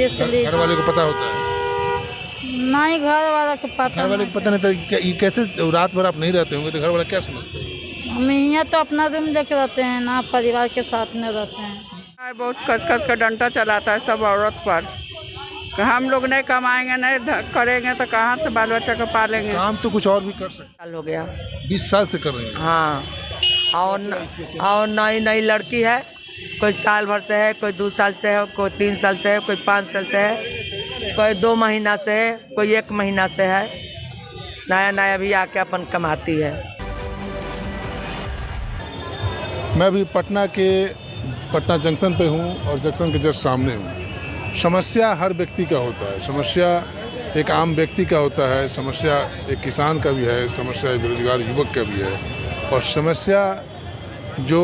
इसलिए घर वाले को पता होता है? नहीं, घर वाला को पता घर वाले को पता नहीं था ये कैसे रात भर आप नहीं रहते होंगे तो घर वाला क्या समझते हैं? हम यहाँ तो अपना रूम लेके रहते हैं ना, परिवार के साथ में रहते हैं। बहुत कसकस का डंडा चलाता है सब औरत पर। हम लोग नहीं कमाएंगे नहीं करेंगे तो कहाँ से बाल बच्चा को पालेंगे। काम तो कुछ और भी कर सकते। साल हो गया। 20 साल से कर रहे हैं? हाँ, और नई नई लड़की है, कोई साल भर से है, कोई 2 साल से है, कोई 3 साल से है, कोई 5 साल से है, कोई 2 महीना से है, कोई 1 महीना से है। नया नया भी आके अपन कमाती है। मैं अभी पटना जंक्शन पे हूँ और जंक्शन के जस्ट सामने हूँ। समस्या हर व्यक्ति का होता है, समस्या एक आम व्यक्ति का होता है, समस्या एक किसान का भी है, समस्या एक बेरोजगार युवक का भी है, और समस्या जो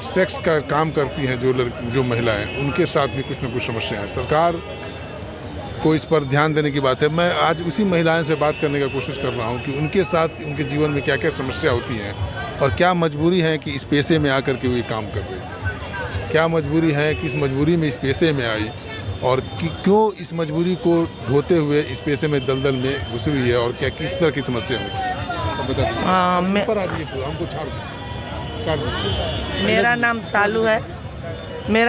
सेक्स का काम करती हैं जो महिलाएं, उनके साथ भी कुछ न कुछ समस्या है। सरकार को इस पर ध्यान देने की बात है। मैं आज उसी महिलाएं से बात करने का कोशिश कर रहा हूं कि उनके साथ उनके जीवन में क्या क्या समस्या होती हैं और क्या मजबूरी है कि इस पेशे में आकर के वो ये काम कर रही है, क्या मजबूरी है कि इस मजबूरी में इस पेशे में आई, और क्यों इस मजबूरी को ढोते हुए इस पेशे में दलदल में घुसी हुई है, और क्या किस तरह की समस्या होती है। मेरा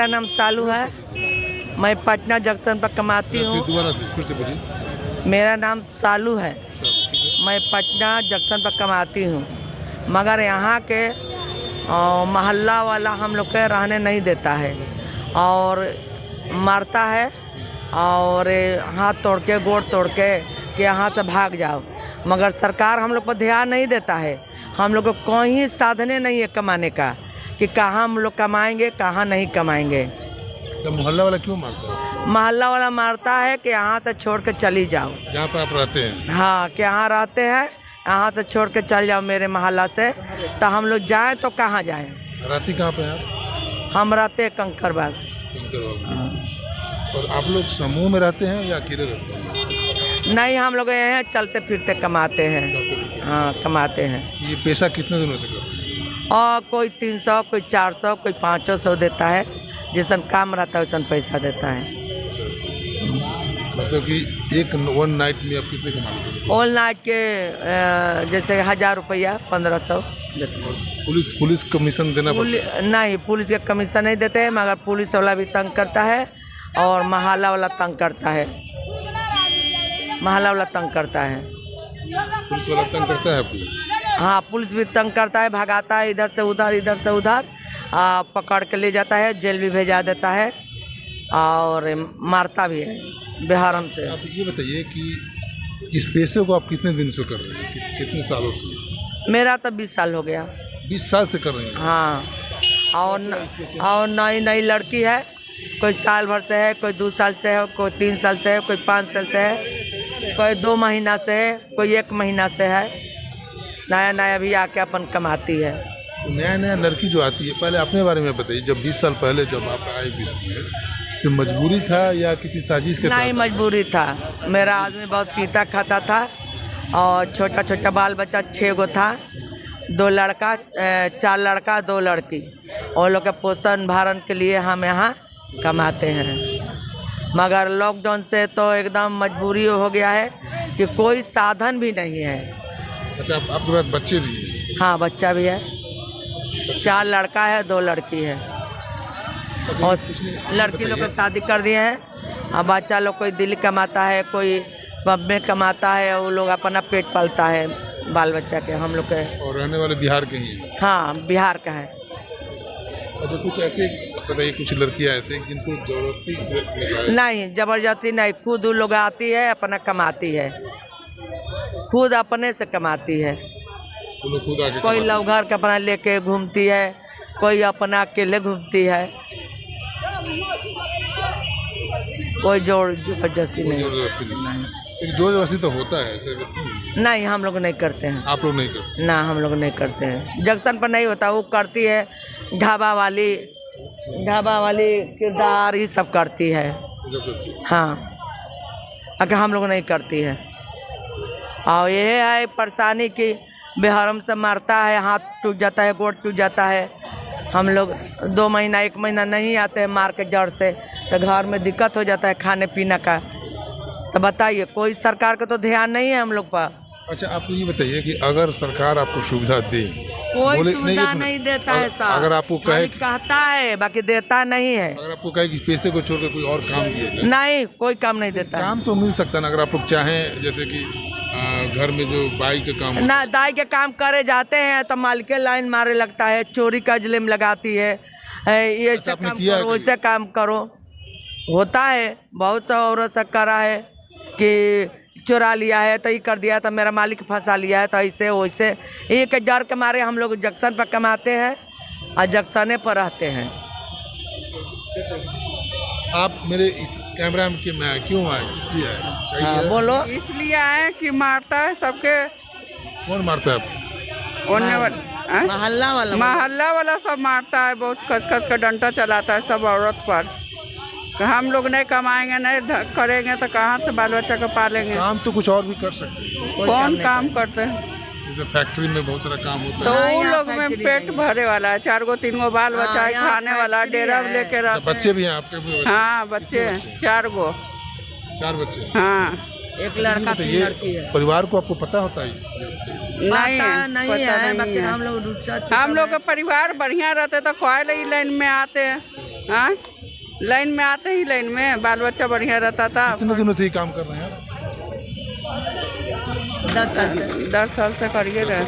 नाम सालू है। मैं पटना जंक्शन पर कमाती हूँ। मेरा नाम सालू है। मैं पटना जंक्शन पर कमाती हूँ, मगर यहाँ के मोहल्ला वाला हम लोग के रहने नहीं देता है और मारता है और हाथ तोड़ के गोड़ तोड़ के कि यहाँ से भाग जाओ। मगर सरकार हम लोग पर ध्यान नहीं देता है। हम लोग को कोई साधने नहीं है कमाने का कि कहाँ हम लोग कमाएंगे कहाँ नहीं कमाएंगे। तो मोहल्ला वाला क्यों मारता है? मोहल्ला वाला मारता है कि यहाँ से छोड़ के चली जाओ, जहाँ पर आप रहते हैं। हाँ, कि यहाँ रहते हैं, यहाँ से छोड़ के चल जाओ मेरे मोहल्ला से। तो हम लोग जाएं तो कहाँ जाएं? रहती कहाँ पे आप? हम रहते हैं कंकरबाग। और आप लोग समूह में रहते हैं या अकेले रहते हैं? नहीं, हम लोग यहाँ चलते फिरते कमाते हैं। हाँ, कमाते हैं। ये पेशा कितने दिनों से कर रहे हैं? और कोई 300, कोई 400, कोई 500 देता है। जैसन काम रहता है वैसन पैसा देता है। मतलब कि एक वन नाइट में आप कितने कमा लेते हैं? ऑल नाइट के जैसे 1000 रुपया 1500 देते हैं। पुलिस कमीशन देना पड़ता है? नहीं, पुलिस का कमीशन नहीं देते हैं, मगर पुलिस वाला भी तंग करता है और मोहल्ला वाला तंग करता है। मोहल्ला वाला तंग करता है। पुलिस वाला तंग करता है आपको? हाँ, पुलिस भी तंग करता है, भगाता है इधर से उधर, इधर से उधर, पकड़ के ले जाता है, जेल भी भेजा देता है और मारता भी है बेहरम से। आप ये बताइए कि इस पेशे को आप कितने दिन से कर रहे हैं, कितने सालों से? मेरा तो 20 साल हो गया। 20 साल से कर रहे हैं? हाँ, और नई नई लड़की है, कोई साल भर से है, कोई 2 साल से है, कोई 3 साल से है, कोई 5 साल से है, कोई 2 महीना से है, कोई 1 महीना से है। नया नया भी आके अपन कमाती है। तो नया लड़की जो आती है, पहले अपने बारे में बताइए। जब 20 साल पहले जब आप आए बीच में, तो मजबूरी था या किसी साजिश के? नहीं, मजबूरी था। मेरा आदमी बहुत पीता खाता था और छोटा छोटा बाल बच्चा 6 गो था, 2 लड़का 4 लड़का 2 लड़की, और लोग के पोषण भरण के लिए हम यहाँ कमाते हैं। मगर लॉकडाउन से तो एकदम मजबूरी हो गया है कि कोई साधन भी नहीं है। अच्छा, आपके पास बच्चे भी हैं? हाँ, बच्चा भी है। 4 लड़का है, 2 लड़की है, और लड़की लोग को शादी कर दिए हैं। और बच्चा लोग कोई दिल्ली कमाता है, कोई बम्बे में कमाता है, वो लोग अपना पेट पालता है बाल बच्चा के। हम लोग के और रहने वाले बिहार के ही हैं? हाँ, बिहार का है। अच्छा, कुछ ऐसे बताइए, कुछ लड़कियां ऐसे जिनको जबरदस्ती? नहीं, जबरदस्ती नहीं, खुद वो लोग आती है, अपना कमाती है, खुद अपने से कमाती है। खुद आके कोई लव घर का अपना लेके घूमती है, कोई अपना अकेले घूमती है, कोई जबरदस्ती नहीं। जबरदस्ती तो होता है ऐसे? नहीं, हम लोग नहीं करते हैं। आप लोग नहीं करते? ना, हम लोग नहीं करते हैं। जंक्शन पर नहीं होता, वो करती है ढाबा वाली किरदार, ये सब करती है। हाँ, अगर हम लोग नहीं करती है। और यह है परेशानी कि बेहरम से मारता है, हाथ टूट जाता है, गोड़ टूट जाता है। हम लोग 2 महीना 1 महीना नहीं आते हैं मार के जड़ से, तो घर में दिक्कत हो जाता है खाने पीने का। तो बताइए, कोई सरकार का तो ध्यान नहीं है हम लोग पर। अच्छा, आप ये बताइए कि अगर सरकार आपको सुविधा दे, कोई सुविधा नहीं देता है सर। अगर आपको कहे, कहता है बाकी देता नहीं है। अगर आपको कहे कि पैसे को छोड़कर कोई और काम दिया जाए, नहीं, कोई काम नहीं देता। काम तो मिल सकता ना, अगर आप लोग चाहें, जैसे कि घर में जो बाई के काम ना, दाई के काम करे जाते हैं तो मालिक लाइन मारे लगता है, चोरी का जुल्म लगाती है, ये सब काम करो, वैसे काम करो। होता है, बहुत औरत करा है कि चुरा लिया है तो ये कर दिया, तो मेरा मालिक फंसा लिया है, तो ऐसे वैसे। एक डर के मारे हम लोग जंक्शन पर कमाते हैं और जंक्शने पर रहते हैं। आप मेरे इस कैमरा के में क्यों आए, इसलिए आए? हाँ, बोलो। इसलिए आए कि मारता है सबके। कौन मारता है आपको? मोहल्ला वाला सब मारता है, बहुत कस का डंडा चलाता है सब औरत पर। हम लोग नहीं कमाएंगे, नहीं करेंगे तो कहाँ से बाल बच्चा को पालेंगे? काम तो कुछ और भी कर सकते हैं। कौन काम करते हैं? जैसे फैक्ट्री में बहुत सारा काम होता तो है। उन लोग में पेट भरे वाला है, 4 गो 3 गो बाल बच्चा है, खाने वाला, डेरा लेके रहते हैं। बच्चे भी हैं आपके भी? हाँ, बच्चे हैं 4 गो। 4 बच्चे? हाँ, एक लड़का 3 लड़की है। परिवार को आपको पता होता है? नहीं है, बाकी हम लोग का परिवार बढ़िया रहते तो कोई लाइन में आते हैं। हाँ, लाइन में आते ही लाइन में बाल बच्चा बढ़िया रहता था। कितने दिनों से ही काम कर रहे हैं? 10 साल से करिए रहे।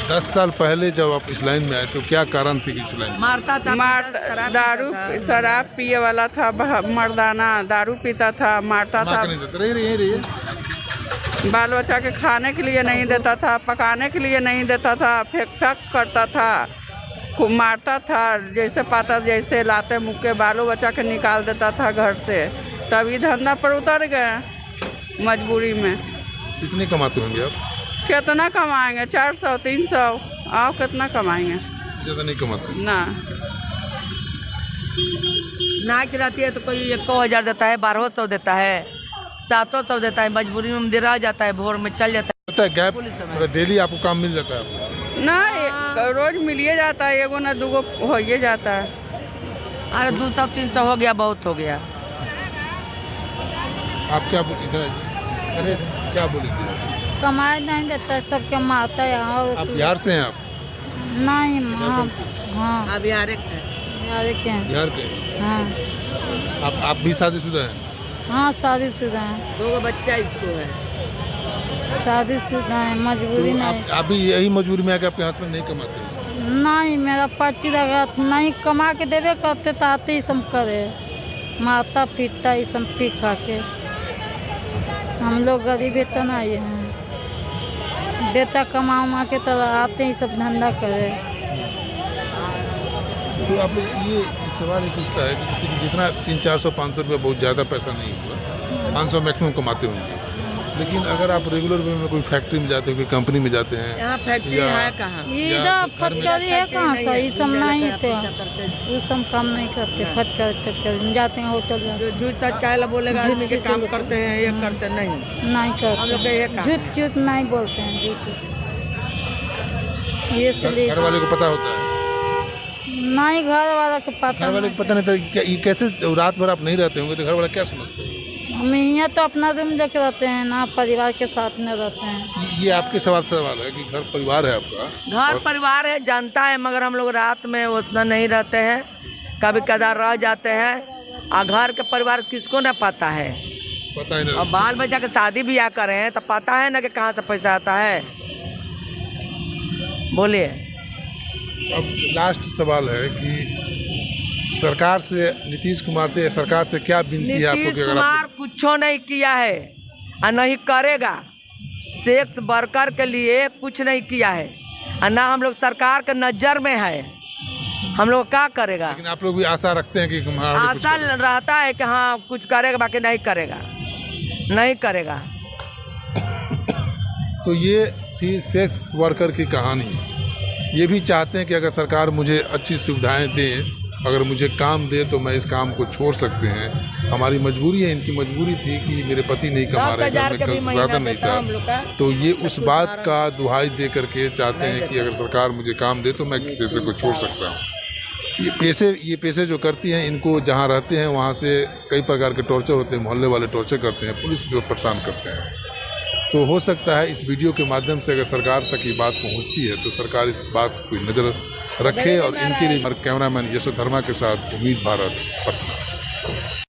10 साल पहले जब आप इस लाइन में आए तो क्या कारण थी कि इस लाइन में? मारता दारू शराब पिए वाला था, मर्दाना दारू पीता था, मारता था। बाल बच्चा के खाने के लिए नहीं देता था, पकाने के लिए नहीं देता था, फेंक करता था, खूब मारता था। जैसे पाता जैसे लाते मुक्के बालों बच्चा के निकाल देता था घर से। तभी धंधा पर उतर गए मजबूरी में। कितने कमाते होंगे आप? कितना कमाएंगे? 400 300 आओ, कितना कमाएंगे? ज़्यादा नहीं कमाते ना। नाच रहती है तो कोई 1000 देता है, 1200 देता है, 700 देता है। मजबूरी में दिरा जाता है, भोर में चल जाता है। गैप डेली आपको काम मिल जाता है? ना, रोज मिलिए जाता है, एगो ना दूगो हो ही जाता है। अरे 200-300 हो गया, बहुत हो गया। आप क्या इधर? अरे क्या बोलेंगे? कमाए नहीं देता है, सबके मारता है। आप बिहार से हैं? आप नहीं, हाँ, बिहार के हैं। बिहार के? हाँ। आप भी शादीशुदा हैं? हाँ, शादीशुदा है, 2 बच्चा इसको है। शादीशुदा है, मजबूरी नहीं। आप भी यही मजबूरी में आके आपके हाथ में नहीं कमाते? नहीं, मेरा पट्टी लगा नहीं, कमा के देवे करते तो आते ही सब करे, मारता पीटता ही सब पी खा के। हम लोग गरीब तो नहीं हैं, देता कमा उमा के तो आते ही सब धंधा करे। तो आप लोग ये सवाल एक उठता है कि जितना 300-400-500 रुपये बहुत ज़्यादा पैसा नहीं हुआ, 500 मैक्सिमम कमाते होंगे, लेकिन अगर आप रेगुलर में कोई फैक्ट्री में जाते हो, कोई कंपनी में जाते हैं, यहाँ फैक्ट्री है कहाँ? इधर फटकरी है कहाँ से? ये सब नहीं थे, वो सब काम नहीं करते। फटकर जाते हैं होटल, झूठ क्या बोलेगा? आदमी के काम करते हैं, ये करते नहीं करते, झूठ नहीं बोलते हैं, झूठ। ये घर वाले को पता होता है? नहीं, घर वाला को पता। घर वाले को पता नहीं था? ये कैसे रात भर आप नहीं रहते होंगे तो घर वाला क्या समझते हैं? हम यहाँ तो अपना रूम देके रहते हैं ना, परिवार के साथ में रहते हैं। ये आपके सवाल है कि घर परिवार है आपका? घर परिवार है, जानता है, मगर हम लोग रात में उतना नहीं रहते हैं, कभी कदार रह जाते हैं। और घर के परिवार किसको न पता है? पता ही नहीं। और बाल बच्चा के शादी ब्याह करे हैं तो पता है ना कि कहाँ से पैसा आता है। बोलिए। अब लास्ट सवाल है कि सरकार से, नीतीश कुमार से, सरकार से क्या विनती है आपको? नीतीश कुमार कुछ नहीं किया है और नहीं करेगा। सेक्स वर्कर के लिए कुछ नहीं किया है और ना हम लोग सरकार के नज़र में है। हम लोग क्या करेगा? लेकिन आप लोग भी आशा रखते हैं कि आशा रहता है कि हाँ कुछ करेगा, बाकी नहीं करेगा, नहीं करेगा। तो ये थी सेक्स वर्कर की कहानी। ये भी चाहते हैं कि अगर सरकार मुझे अच्छी सुविधाएं दे, अगर मुझे काम दे तो मैं इस काम को छोड़ सकते हैं। हमारी मजबूरी है, इनकी मजबूरी थी कि मेरे पति नहीं कमा रहे, घर में साधन नहीं था, तो ये उस बात का दुहाई दे करके चाहते हैं कि अगर सरकार मुझे काम दे तो मैं इस पेशे को छोड़ सकता हूँ। ये पैसे जो करती हैं, इनको जहाँ रहते हैं वहाँ से कई प्रकार के टॉर्चर होते हैं, मोहल्ले वाले टॉर्चर करते हैं, पुलिस भी परेशान करते हैं। तो हो सकता है इस वीडियो के माध्यम से अगर सरकार तक ये बात पहुंचती है तो सरकार इस बात को नज़र रखे। और इनके लिए कैमरामैन यशोधर्मा के साथ उम्मीद भारत, पटना।